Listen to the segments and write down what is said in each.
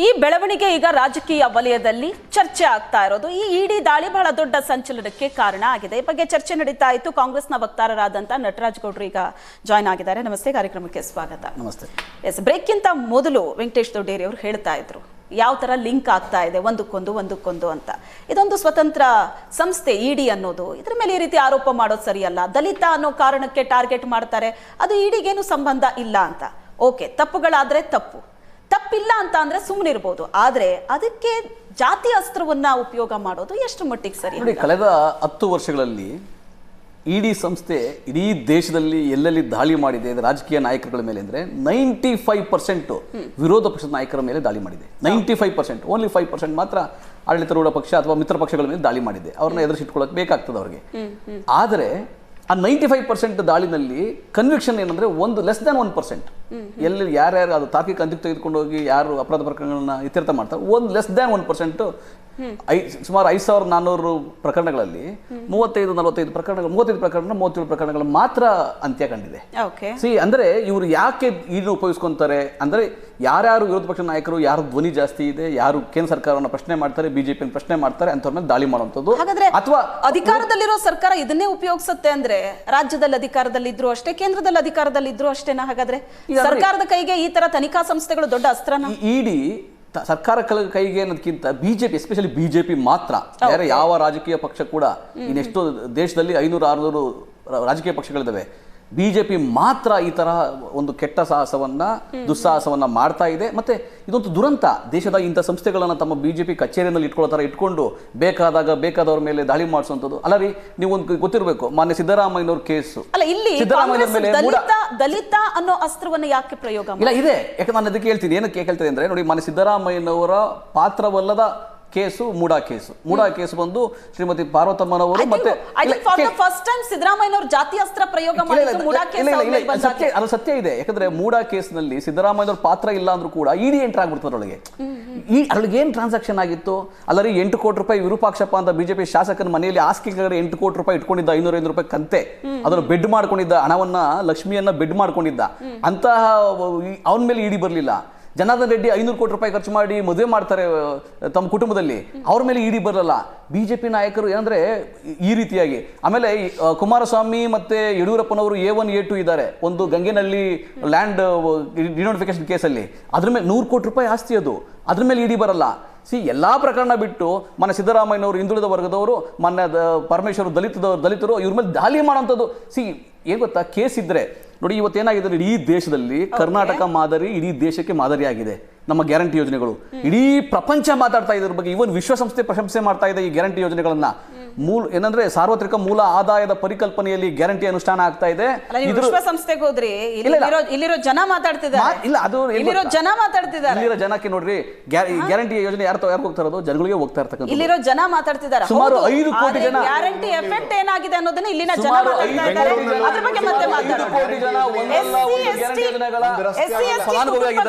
ಈ ಬೆಳವಣಿಗೆ ಈಗ ರಾಜಕೀಯ ವಲಯದಲ್ಲಿ ಚರ್ಚೆ ಆಗ್ತಾ ಇರೋದು. ಈ ಇಡಿ ದಾಳಿ ಬಹಳ ದೊಡ್ಡ ಸಂಚಲನಕ್ಕೆ ಕಾರಣ ಆಗಿದೆ. ಈ ಬಗ್ಗೆ ಚರ್ಚೆ ನಡೀತಾ ಇತ್ತು. ಕಾಂಗ್ರೆಸ್ನ ವಕ್ತಾರರಾದಂತ ನಟರಾಜ್ ಗೌಡ್ರು ಈಗ ಜಾಯ್ನ್ ಆಗಿದ್ದಾರೆ. ನಮಸ್ತೆ, ಕಾರ್ಯಕ್ರಮಕ್ಕೆ ಸ್ವಾಗತ. ನಮಸ್ತೆ. ಎಸ್, ಬ್ರೇಕ್ಗಿಂತ ಮೊದಲು ವೆಂಕಟೇಶ್ ದೊಡ್ಡೇರಿ ಅವರು ಹೇಳ್ತಾ ಇದ್ರು ಯಾವ ತರ ಲಿಂಕ್ ಆಗ್ತಾ ಇದೆ ಒಂದಕ್ಕೊಂದು ಅಂತ. ಇದೊಂದು ಸ್ವತಂತ್ರ ಸಂಸ್ಥೆ ಇಡಿ ಅನ್ನೋದು. ಇದ್ರ ಮೇಲೆ ಈ ರೀತಿ ಆರೋಪ ಮಾಡೋದು ಸರಿಯಲ್ಲ. ದಲಿತ ಅನ್ನೋ ಕಾರಣಕ್ಕೆ ಟಾರ್ಗೆಟ್ ಮಾಡ್ತಾರೆ, ಅದು ಇಡಿಗೇನು ಸಂಬಂಧ ಇಲ್ಲ ಅಂತ. ಓಕೆ, ತಪ್ಪುಗಳಾದ್ರೆ ತಪ್ಪಿಲ್ಲ ಅಂತ ಅಂದ್ರೆ ಸುಮ್ಮನೆ ಇರ್ಬೋದು. ಆದ್ರೆ ಅದಕ್ಕೆ ಜಾತಿ ಅಸ್ತ್ರವನ್ನ ಉಪಯೋಗ ಮಾಡೋದು ಎಷ್ಟು ಮಟ್ಟಿಗೆ ಸರಿ? ಕಳೆದ 10 ವರ್ಷಗಳಲ್ಲಿ ಇಡಿ ಸಂಸ್ಥೆ ಇಡೀ ದೇಶದಲ್ಲಿ ಎಲ್ಲೆಲ್ಲಿ ದಾಳಿ ಮಾಡಿದೆ ರಾಜಕೀಯ ನಾಯಕರುಗಳ ಮೇಲೆ ಅಂದ್ರೆ 95% ವಿರೋಧ ಪಕ್ಷದ ನಾಯಕರ ಮೇಲೆ ದಾಳಿ ಮಾಡಿದೆ. 95%, ಓನ್ಲಿ 5% ಮಾತ್ರ ಆಡಳಿತಾರೂಢ ಪಕ್ಷ ಅಥವಾ ಮಿತ್ರ ಪಕ್ಷಗಳ ಮೇಲೆ ದಾಳಿ ಮಾಡಿದೆ. ಅವ್ರನ್ನ ಎದುರಿಸಿಟ್ಕೊಳ್ಳೋಕೆ ಬೇಕಾಗ್ತದೆ ಅವ್ರಿಗೆ. ಆದರೆ ಆ 95% ದಾಳಿನಲ್ಲಿ ಕನ್ವಿಕ್ಷನ್ ಏನಂದ್ರೆ ಲೆಸ್ ದ್ಯಾನ್ 1%. ಎಲ್ಲಿ ಯಾರ್ಯಾರು ಅದು ತಾರ್ಕಿಕ ಅಂತ್ಯಕ್ಕೆ ತೆಗೆದುಕೊಂಡು ಹೋಗಿ ಯಾರು ಅಪರಾಧ ಪ್ರಕರಣಗಳನ್ನ ಇತ್ಯರ್ಥ ಮಾಡ್ತಾರೆ, ಲೆಸ್ ದ್ಯಾನ್ 1%, ಸುಮಾರು 5400 ಪ್ರಕರಣಗಳಲ್ಲಿ 35 ಪ್ರಕರಣಗಳು ಮಾತ್ರ ಅಂತ್ಯ ಕಂಡಿದೆ. ಅಂದ್ರೆ ಇವರು ಯಾಕೆ ಇದನ್ನು ಉಪಯೋಗಿಸ್ಕೊಂತಾರೆ ಅಂದ್ರೆ, ಯಾರ್ಯಾರು ವಿರೋಧ ಪಕ್ಷ ನಾಯಕರು, ಯಾರು ಧ್ವನಿ ಜಾಸ್ತಿ ಇದೆ, ಯಾರು ಕೇಂದ್ರ ಸರ್ಕಾರವನ್ನು ಪ್ರಶ್ನೆ ಮಾಡ್ತಾರೆ, ಬಿಜೆಪಿ ಪ್ರಶ್ನೆ ಮಾಡ್ತಾರೆ ಅಂತವ್ರ ಮೇಲೆ ದಾಳಿ ಮಾಡುವಂಥದ್ದು. ಅಥವಾ ಅಧಿಕಾರದಲ್ಲಿರೋ ಸರ್ಕಾರ ಇದನ್ನೇ ಉಪಯೋಗಿಸುತ್ತೆ ಅಂದ್ರೆ, ರಾಜ್ಯದಲ್ಲಿ ಅಧಿಕಾರದಲ್ಲಿ ಇದ್ರು ಅಷ್ಟೇ, ಕೇಂದ್ರದಲ್ಲಿ ಅಧಿಕಾರದಲ್ಲಿ ಇದ್ರು ಅಷ್ಟೇನಾ? ಹಾಗಾದ್ರೆ ಸರ್ಕಾರದ ಕೈಗೆ ಈ ತರ ತನಿಖಾ ಸಂಸ್ಥೆಗಳು ದೊಡ್ಡ ಅಸ್ತ್ರನ? ಇಡಿ ಸರ್ಕಾರ ಕೈಗೆ ಅನ್ನೋದಕ್ಕಿಂತ ಬಿಜೆಪಿ, ಎಸ್ಪೆಷಲಿ ಬಿಜೆಪಿ ಮಾತ್ರ, ಬೇರೆ ಯಾವ ರಾಜಕೀಯ ಪಕ್ಷ ಕೂಡ, ಇನ್ನೆಷ್ಟು ದೇಶದಲ್ಲಿ 500-600 ರಾಜಕೀಯ ಪಕ್ಷಗಳಿದ್ದಾವೆ, ಬಿಜೆಪಿ ಮಾತ್ರ ಈ ತರಹ ಒಂದು ಕೆಟ್ಟ ದುಸ್ಸಾಹಸವನ್ನ ಮಾಡ್ತಾ ಇದೆ. ಮತ್ತೆ ಇದೊಂದು ದುರಂತ. ದೇಶದ ಇಂಥ ಸಂಸ್ಥೆಗಳನ್ನ ತಮ್ಮ ಬಿಜೆಪಿ ಕಚೇರಿಯಲ್ಲಿ ಇಟ್ಕೊಂಡು ಬೇಕಾದವ್ರ ಮೇಲೆ ದಾಳಿ ಮಾಡಿಸುವಂಥದ್ದು. ಅಲ್ಲ ರೀ, ನೀವು ಒಂದು ಗೊತ್ತಿರಬೇಕು, ಮಾನ್ಯ ಸಿದ್ದರಾಮಯ್ಯನವ್ರ ಕೇಸು, ಸಿದ್ದರಾಮಯ್ಯ ಮೇಲೆ ದಲಿತ ಅನ್ನೋ ಅಸ್ತ್ರವನ್ನ ಯಾಕೆ ಪ್ರಯೋಗ ಇಲ್ಲ ಇದೆ. ಯಾಕೆ ನಾನು ಅದಕ್ಕೆ ಹೇಳ್ತೀನಿ, ಏನಕ್ಕೆ ಹೇಳ್ತೀನಿ ಅಂದ್ರೆ, ನೋಡಿ, ಮಾನ್ಯ ಸಿದ್ದರಾಮಯ್ಯನವರ ಪಾತ್ರವಲ್ಲದ ಕೇಸು ಮೂಡಾ ಕೇಸು ಬಂದು ಶ್ರೀಮತಿ ಪಾರ್ವತಮ್ಮನವರು ಮತ್ತೆ ಸಿದ್ದರಾಮಯ್ಯನವರು ಜಾತಿ ಅಸ್ತ್ರ ಪ್ರಯೋಗ ಅದು ಸತ್ಯ ಇದೆ. ಯಾಕಂದ್ರೆ ಮೂಡಾ ಕೇಸ್ನಲ್ಲಿ ಸಿದ್ದರಾಮಯ್ಯನವ್ರ ಪಾತ್ರ ಇಲ್ಲ ಅಂದ್ರೂ ಕೂಡ ಇಡಿ ಎಂಟರ್ ಆಗ್ಬಿಡ್ತಾರೆ ಒಳಗೆ. ಅಲ್ಲಿಗೆ ಏನ್ ಟ್ರಾನ್ಸಾಕ್ಷನ್ ಆಗಿತ್ತು? ಅಲ್ಲರಿ 8 ಕೋಟಿ ರೂಪಾಯಿ ವಿರೂಪಾಕ್ಷಪ್ಪ ಅಂತ ಬಿಜೆಪಿ ಶಾಸಕನ ಮನೆಯಲ್ಲಿ ಆಸ್ತಿ 8 ಕೋಟಿ ರೂಪಾಯಿ ಇಟ್ಕೊಂಡಿದ್ದ, 500 ರೂಪಾಯಿ ಕಂತೆ, ಅದನ್ನು ಬೆಡ್ ಮಾಡ್ಕೊಂಡಿದ್ದ, ಹಣವನ್ನ ಲಕ್ಷ್ಮಿಯನ್ನ ಬೆಡ್ ಮಾಡ್ಕೊಂಡಿದ್ದ. ಅಂತಹ ಅವನ ಮೇಲೆ ಇಡಿ ಬರಲಿಲ್ಲ. ಜನಾರ್ದನ್ ರೆಡ್ಡಿ 500 ಕೋಟಿ ರೂಪಾಯಿ ಖರ್ಚು ಮಾಡಿ ಮದುವೆ ಮಾಡ್ತಾರೆ ತಮ್ಮ ಕುಟುಂಬದಲ್ಲಿ, ಅವ್ರ ಮೇಲೆ ಇಡಿ ಬರಲ್ಲ. ಬಿಜೆಪಿ ನಾಯಕರು ಏನಂದ್ರೆ ಈ ರೀತಿಯಾಗಿ. ಆಮೇಲೆ ಕುಮಾರಸ್ವಾಮಿ ಮತ್ತೆ ಯಡಿಯೂರಪ್ಪನವರು A1 A2 ಇದ್ದಾರೆ, ಒಂದು ಗಂಗೆನಹಳ್ಳಿ ಲ್ಯಾಂಡ್ ಡಿನೋಟಿಫಿಕೇಶನ್ ಕೇಸಲ್ಲಿ, ಅದ್ರ ಮೇಲೆ 100 ಕೋಟಿ ರೂಪಾಯಿ ಆಸ್ತಿ, ಅದ್ರ ಮೇಲೆ ಇಡಿ ಬರಲ್ಲ. ಎಲ್ಲಾ ಪ್ರಕರಣ ಬಿಟ್ಟು ಮೊನ್ನೆ ಸಿದ್ದರಾಮಯ್ಯನವರು ಹಿಂದುಳಿದ ವರ್ಗದವರು, ಮೊನ್ನೆ ಪರಮೇಶ್ವರ್ ದಲಿತರು, ಇವ್ರ ಮೇಲೆ ದಾಳಿ ಮಾಡೋಂಥದ್ದು. ಏನ್ ಗೊತ್ತಾ, ಕೇಸ್ ಇದ್ರೆ ನೋಡಿ, ಇವತ್ತೇನಾಗಿದೆ, ಇಡೀ ದೇಶದಲ್ಲಿ ಕರ್ನಾಟಕ ಮಾದರಿ ಇಡೀ ದೇಶಕ್ಕೆ ಮಾದರಿ ಆಗಿದೆ. ನಮ್ಮ ಗ್ಯಾರಂಟಿ ಯೋಜನೆಗಳು ಇಡೀ ಪ್ರಪಂಚ ಮಾತಾಡ್ತಾ ಇದ್ರ ಬಗ್ಗೆ. ಇವನ್ ವಿಶ್ವಸಂಸ್ಥೆ ಪ್ರಶಂಸೆ ಮಾಡ್ತಾ ಇದೆ ಈ ಗ್ಯಾರಂಟಿ ಯೋಜನೆಗಳನ್ನ. ಏನಂದ್ರೆ ಸಾರ್ವತ್ರಿಕ ಮೂಲ ಆದಾಯದ ಪರಿಕಲ್ಪನೆಯಲ್ಲಿ ಗ್ಯಾರಂಟಿ ಅನುಷ್ಠಾನ ಆಗ್ತಾ ಇದೆ. ವಿಶ್ವಸಂಸ್ಥೆಗೆ ಹೋದ್ರಿ, ಇಲ್ಲಿರೋ ಜನ ಮಾತಾಡ್ತಿದ್ದಾರೆ. ಇಲ್ಲ, ಅದು ಇಲ್ಲಿರೋ ಜನಕ್ಕೆ ನೋಡ್ರಿ, ಗ್ಯಾರಂಟಿ ಯೋಜನೆ ಯಾರು ಹೋಗ್ತಾ ಇರೋದು? ಜನಗಳಿಗೆ ಹೋಗ್ತಾ ಇರ್ತಕ್ಕಂಥ. ಇಲ್ಲಿರೋ ಜನ ಮಾತಾಡ್ತಿದ್ದಾರೆ. ಸುಮಾರು 5 ಕೋಟಿ ಜನ. ಗ್ಯಾರಂಟಿ ಎಫೆಕ್ಟ್ ಏನಾಗಿದೆ ಅನ್ನೋದನ್ನ ಇಲ್ಲಿನ ಜನ ಮಾತಾಡ್ತಾ ಇದ್ದಾರೆ. ಅದ್ರ ಬಗ್ಗೆ ಮತ್ತೆ ಮಾತಾಡೋಣ. SC/ST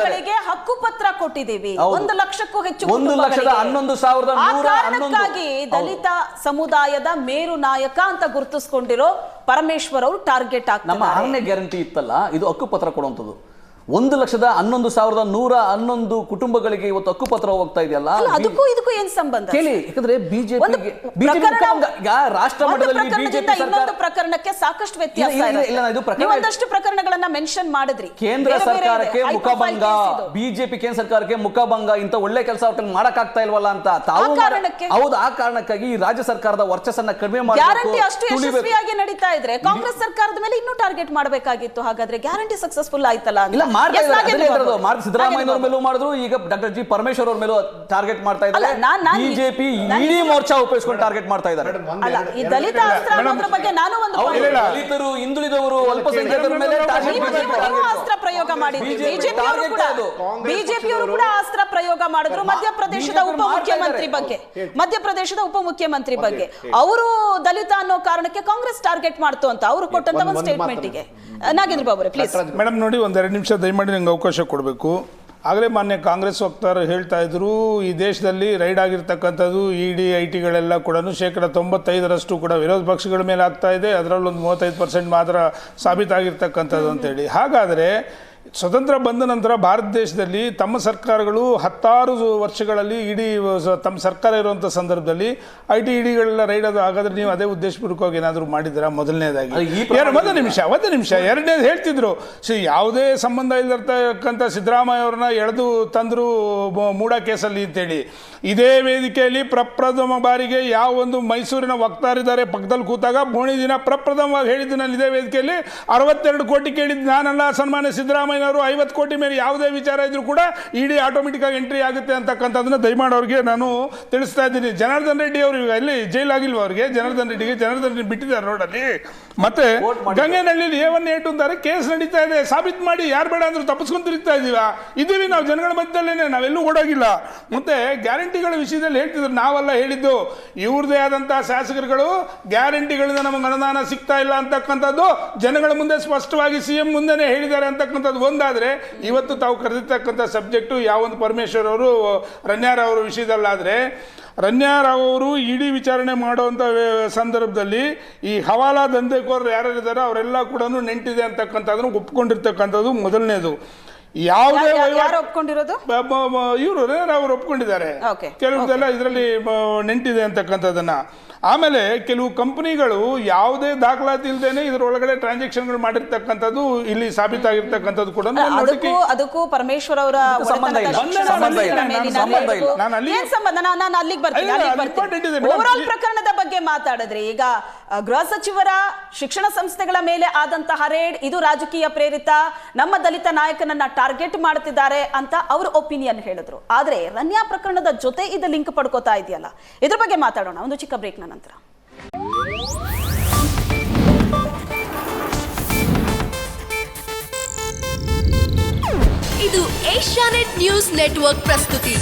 ಹಕ್ಕುಪತ್ರ ಕೊಟ್ಟಿದ್ದೀವಿ. 1 ಲಕ್ಷಕ್ಕೂ ಹೆಚ್ಚು 1,11,111 ದಲಿತ ಸಮುದಾಯದ ಮೇರು ನಾಯಕ ಅಂತ ಗುರುತಿಸಿಕೊಂಡಿರೋ ಪರಮೇಶ್ವರ್ ಅವರು ಟಾರ್ಗೆಟ್ ಆಗ್ತಾರೆ. ನಮ್ಮ 6ನೇ ಗ್ಯಾರಂಟಿ ಇತ್ತಲ್ಲ, ಇದು ಹಕ್ಕುಪತ್ರ ಕೊಡುವಂಥದ್ದು. 1,11,111 ಕುಟುಂಬಗಳಿಗೆ ಇವತ್ತು ಹಕ್ಕುಪತ್ರ ಹೋಗ್ತಾ ಇದೆಯಲ್ಲ, ಅದಕ್ಕೂ ಇದಕ್ಕೂ ಏನ್ ಸಂಬಂಧ ಕೇಳಿ. ಯಾಕಂದ್ರೆ ಬಿಜೆಪಿ ರಾಷ್ಟ್ರ ಮಟ್ಟದಲ್ಲಿ ಇನ್ನೊಂದು ಪ್ರಕರಣಕ್ಕೆ ಸಾಕಷ್ಟು ವ್ಯತ್ಯಾಸ ಇದೆ. ಒಂದಷ್ಟು ಪ್ರಕರಣಗಳನ್ನ ಮೆನ್ಷನ್ ಮಾಡಿದ್ರಿ. ಕೇಂದ್ರ ಸರ್ಕಾರಕ್ಕೆ ಮುಖಭಂಗ, ಬಿಜೆಪಿ ಕೇಂದ್ರ ಸರ್ಕಾರಕ್ಕೆ ಮುಖಭಂಗ, ಇಂತ ಒಳ್ಳೆ ಕೆಲಸ ಮಾಡಕ್ ಆಗ್ತಾ ಇಲ್ವಲ್ಲ ಅಂತ ಹೌದು. ಆ ಕಾರಣಕ್ಕಾಗಿ ಈ ರಾಜ್ಯ ಸರ್ಕಾರದ ವರ್ಚಸ್ಸನ್ನ ಕಡಿಮೆ ಮಾಡಿ ಗ್ಯಾರಂಟಿ ಅಷ್ಟು ಯಶಸ್ವಿಯಾಗಿ ನಡೀತಾ ಇದ್ರೆ ಕಾಂಗ್ರೆಸ್ ಸರ್ಕಾರದ ಮೇಲೆ ಇನ್ನೂ ಟಾರ್ಗೆಟ್ ಮಾಡಬೇಕಾಗಿತ್ತು. ಹಾಗಾದ್ರೆ ಗ್ಯಾರಂಟಿ ಸಕ್ಸಸ್ಫುಲ್ ಆಯ್ತಲ್ಲ? ಸಿದ್ದರಾಮಯ್ಯನವ್ರ ಮೇಲೂ ಮಾಡಿದ್ರು, ಈಗ ಡಾಕ್ಟರ್ ಜಿ ಪರಮೇಶ್ವರ್ ಅವ್ರ ಮೇಲೂ ಟಾರ್ಗೆಟ್ ಮಾಡ್ತಾ ಇದ್ದಾರೆ. ಬಿಜೆಪಿ ಇಡೀ ಮೋರ್ಚಾ ಉಪಯೋಗಿಸ್ಕೊಂಡು ಟಾರ್ಗೆಟ್ ಮಾಡ್ತಾ ಇದ್ದಾರೆ. ದಲಿತ ಬಗ್ಗೆ ನಾನು ಒಂದು ದಲಿತರು, ಹಿಂದುಳಿದವರು, ಅಲ್ಪಸಂಖ್ಯಾತರ ಮೇಲೆ ಅಸ್ತ್ರ ಪ್ರಯೋಗ ಮಾಡಿದ್ರು. ಬಿಜೆಪಿಯವರು ಕೂಡ ಅಸ್ತ್ರ ಪ್ರಯೋಗ ಮಾಡಿದ್ರು. ಮಧ್ಯಪ್ರದೇಶದ ಉಪಮುಖ್ಯಮಂತ್ರಿ ಬಗ್ಗೆ ಅವರು ದಲಿತ ಅನ್ನೋ ಕಾರಣಕ್ಕೆ ಕಾಂಗ್ರೆಸ್ ಟಾರ್ಗೆಟ್ ಮಾಡ್ತು ಅಂತ ಅವರು ಕೊಟ್ಟಂತ ಒಂದು ಸ್ಟೇಟ್ಮೆಂಟ್ಗೆ. ನಾಗೇಂದ್ರ ಬಾಬು ಪ್ಲೀಸ್. ಮೇಡಮ್ ನೋಡಿ, 1-2 ನಿಮಿಷ ದಯಮಾಡಿ ನಂಗೆ ಅವಕಾಶ ಕೊಡಬೇಕು. ಆಗಲೇ ಮಾನ್ಯ ಕಾಂಗ್ರೆಸ್ ವಕ್ತಾರರು ಹೇಳ್ತಾ ಇದ್ರು, ಈ ದೇಶದಲ್ಲಿ ರೈಡ್ ಆಗಿರ್ತಕ್ಕಂಥದ್ದು ಇಡಿ ಐಟಿಗಳೆಲ್ಲ ಕೂಡ 95% ಕೂಡ ವಿರೋಧ ಪಕ್ಷಗಳ ಮೇಲೆ ಆಗ್ತಾ ಇದೆ, ಅದರಲ್ಲೊಂದು 35% ಮಾತ್ರ ಸಾಬೀತಾಗಿರ್ತಕ್ಕಂಥದ್ದು ಅಂತೇಳಿ. ಹಾಗಾದರೆ ಸ್ವತಂತ್ರ ಬಂದ ನಂತರ ಭಾರತ ದೇಶದಲ್ಲಿ ತಮ್ಮ ಸರ್ಕಾರಗಳು 10 ವರ್ಷಗಳಲ್ಲಿ ಇಡೀ ತಮ್ಮ ಸರ್ಕಾರ ಇರುವಂಥ ಸಂದರ್ಭದಲ್ಲಿ IT ಇಡಿಗಳೆಲ್ಲ ರೈಡ್ ಅದು ಹಾಗಾದ್ರೆ ನೀವು ಅದೇ ಉದ್ದೇಶಪೂರ್ವಕವಾಗಿ ಏನಾದರೂ ಮಾಡಿದ್ದೀರಾ? ಮೊದಲನೇದಾಗಿ ಒಂದು ನಿಮಿಷ ಎರಡನೇದು ಹೇಳ್ತಿದ್ರು, ಯಾವುದೇ ಸಂಬಂಧ ಇಲ್ಲರ್ತಕ್ಕಂಥ ಸಿದ್ದರಾಮಯ್ಯ ಅವ್ರನ್ನ ಎಳೆದು ತಂದರು ಮೂಡ ಕೇಸಲ್ಲಿ ಅಂತೇಳಿ. ಇದೇ ವೇದಿಕೆಯಲ್ಲಿ ಪ್ರಪ್ರಥಮ ಬಾರಿಗೆ ಯಾವ ಒಂದು ಮೈಸೂರಿನ ವಕ್ತಾರಿದ್ದಾರೆ ಪಕ್ಕದಲ್ಲಿ ಕೂತಾಗ ಬೋಣಿ ದಿನ ಪ್ರಪ್ರಥಮವಾಗಿ ಹೇಳಿದ್ದು ನಾನು ಇದೇ ವೇದಿಕೆಯಲ್ಲಿ 62 ಕೋಟಿ ಕೇಳಿದ್ದು ನಾನಲ್ಲ, ಸನ್ಮಾನ್ಯ ಸಿದ್ದರಾಮಯ್ಯನವರು 50 ಕೋಟಿ ಮೇಲೆ ಯಾವುದೇ ವಿಚಾರ ಇದ್ರೂ ಕೂಡ ಇಡಿ ಆಟೋಮೆಟಿಕ್ ಆಗಿ ಎಂಟ್ರಿ ಆಗುತ್ತೆ ಅಂತಕ್ಕಂಥದ್ದನ್ನ ದಯಮಾಡಿ ಅವ್ರಿಗೆ ನಾನು ತಿಳಿಸ್ತಾ ಇದ್ದೀನಿ. ಜನಾರ್ದನ್ ರೆಡ್ಡಿ ಅವರು ಈಗ ಅಲ್ಲಿ ಜೈಲಾಗಿಲ್ವ ಅವ್ರಿಗೆ? ಜನಾರ್ದನ್ ರೆಡ್ಡಿ ಬಿಟ್ಟಿದ್ದಾರೆ ರೋಡಲ್ಲಿ. ಮತ್ತೆ ಗಂಗೇನಹಳ್ಳಿ A1 A2 ಅಂತಾರೆ ಕೇಸ್ ನಡೀತಾ ಇದೆ, ಸಾಬೀತು ಮಾಡಿ ಯಾರು ಬೇಡ ಅಂದ್ರೂ ತಪ್ಪಿಸ್ಕೊಂಡು ತಿರುಗ್ತಾ ಇದೀವಿ ನಾವು ಜನಗಳ ಮಧ್ಯದಲ್ಲೇನೆ, ನಾವೆಲ್ಲೂ ಓಡೋಗಿಲ್ಲ. ಮತ್ತೆ ಗ್ಯಾರಂಟಿಗಳ ವಿಷಯದಲ್ಲಿ ಹೇಳ್ತಿದ್ರು, ನಾವೆಲ್ಲ ಹೇಳಿದ್ದು ಇವ್ರದೇ ಆದಂತಹ ಶಾಸಕರುಗಳು ಗ್ಯಾರಂಟಿಗಳಿಂದ ನಮಗೆ ಅನುದಾನ ಸಿಗ್ತಾ ಇಲ್ಲ ಅಂತಕ್ಕಂಥದ್ದು ಜನಗಳ ಮುಂದೆ ಸ್ಪಷ್ಟವಾಗಿ CM ಮುಂದೆನೆ ಹೇಳಿದ್ದಾರೆ ಅಂತಕ್ಕಂಥದ್ದು ಒಂದಾದ್ರೆ, ಇವತ್ತು ತಾವು ಕರೆದಿರ್ತಕ್ಕಂಥ ಸಬ್ಜೆಕ್ಟು ಯಾವೊಂದು ಪರಮೇಶ್ವರ್ ಅವರು ರಣ್ಯಾರಾವ್ ಅವರ ವಿಷಯದಲ್ಲಾದ್ರೆ, ರಣ್ಯಾರಾವ್ ಅವರು ಇಡಿ ವಿಚಾರಣೆ ಮಾಡುವಂಥ ಸಂದರ್ಭದಲ್ಲಿ ಈ ಹವಾಲಾ ದಂಧೆಕೋರರು ಯಾರ್ಯಾರಿದ್ದಾರೆ ಅವರೆಲ್ಲ ಕೂಡ ನೆಂಟಿದೆ ಅಂತಕ್ಕಂಥದ್ದನ್ನು ಒಪ್ಕೊಂಡಿರ್ತಕ್ಕಂಥದ್ದು ಮೊದಲನೇದು. ಯಾವುದೇ ಒಪ್ಕೊಂಡಿರೋದು ಇವರು ರಣ್ಯಾರಾವ್ ಒಪ್ಕೊಂಡಿದ್ದಾರೆ, ಕೆಲವುದೆಲ್ಲ ಇದರಲ್ಲಿ ನೆಂಟಿದೆ ಅಂತಕ್ಕಂಥದ್ದನ್ನ. ಆಮೇಲೆ ಕೆಲವು ಕಂಪನಿಗಳು ಯಾವುದೇ ದಾಖಲಾತಿ ಇಲ್ಲದೇನೆ ಇದರೊಳಗಡೆ ಟ್ರಾನ್ಸಾಕ್ಷನ್ಗಳು ಮಾಡಿರ್ತಕ್ಕಂಥದ್ದು ಇಲ್ಲಿ ಸಾಬೀತಾಗಿರ್ತಕ್ಕಂಥದ್ದು ಕೂಡ ಅದಕ್ಕೂ ಪರಮೇಶ್ವರ್ ಅವರ ಪ್ರಕರಣದ ಬಗ್ಗೆ ಮಾತಾಡಿದ್ರೆ, ಈಗ ಗೃಹ ಸಚಿವರ ಶಿಕ್ಷಣ ಸಂಸ್ಥೆಗಳ ಮೇಲೆ ಆದಂತಹ ರೇಡ್ ಇದು ರಾಜಕೀಯ ಪ್ರೇರಿತ, ನಮ್ಮ ದಲಿತ ನಾಯಕನನ್ನ ಟಾರ್ಗೆಟ್ ಮಾಡ್ತಿದ್ದಾರೆ ಅಂತ ಅವರು ಒಪಿನಿಯನ್ ಹೇಳಿದ್ರು. ಆದ್ರೆ ರನ್ಯಾ ಪ್ರಕರಣದ ಜೊತೆ ಇದು ಲಿಂಕ್ ಪಡ್ಕೋತಾ ಇದೆಯಲ್ಲ, ಇದ್ರ ಬಗ್ಗೆ ಮಾತಾಡೋಣ ಒಂದು ಚಿಕ್ಕ ಬ್ರೇಕ್ ನಂತರ. ಇದು ಏಷ್ಯಾನೆಟ್ ನ್ಯೂಸ್ ನೆಟ್ವರ್ಕ್ ಪ್ರಸ್ತುತಿ.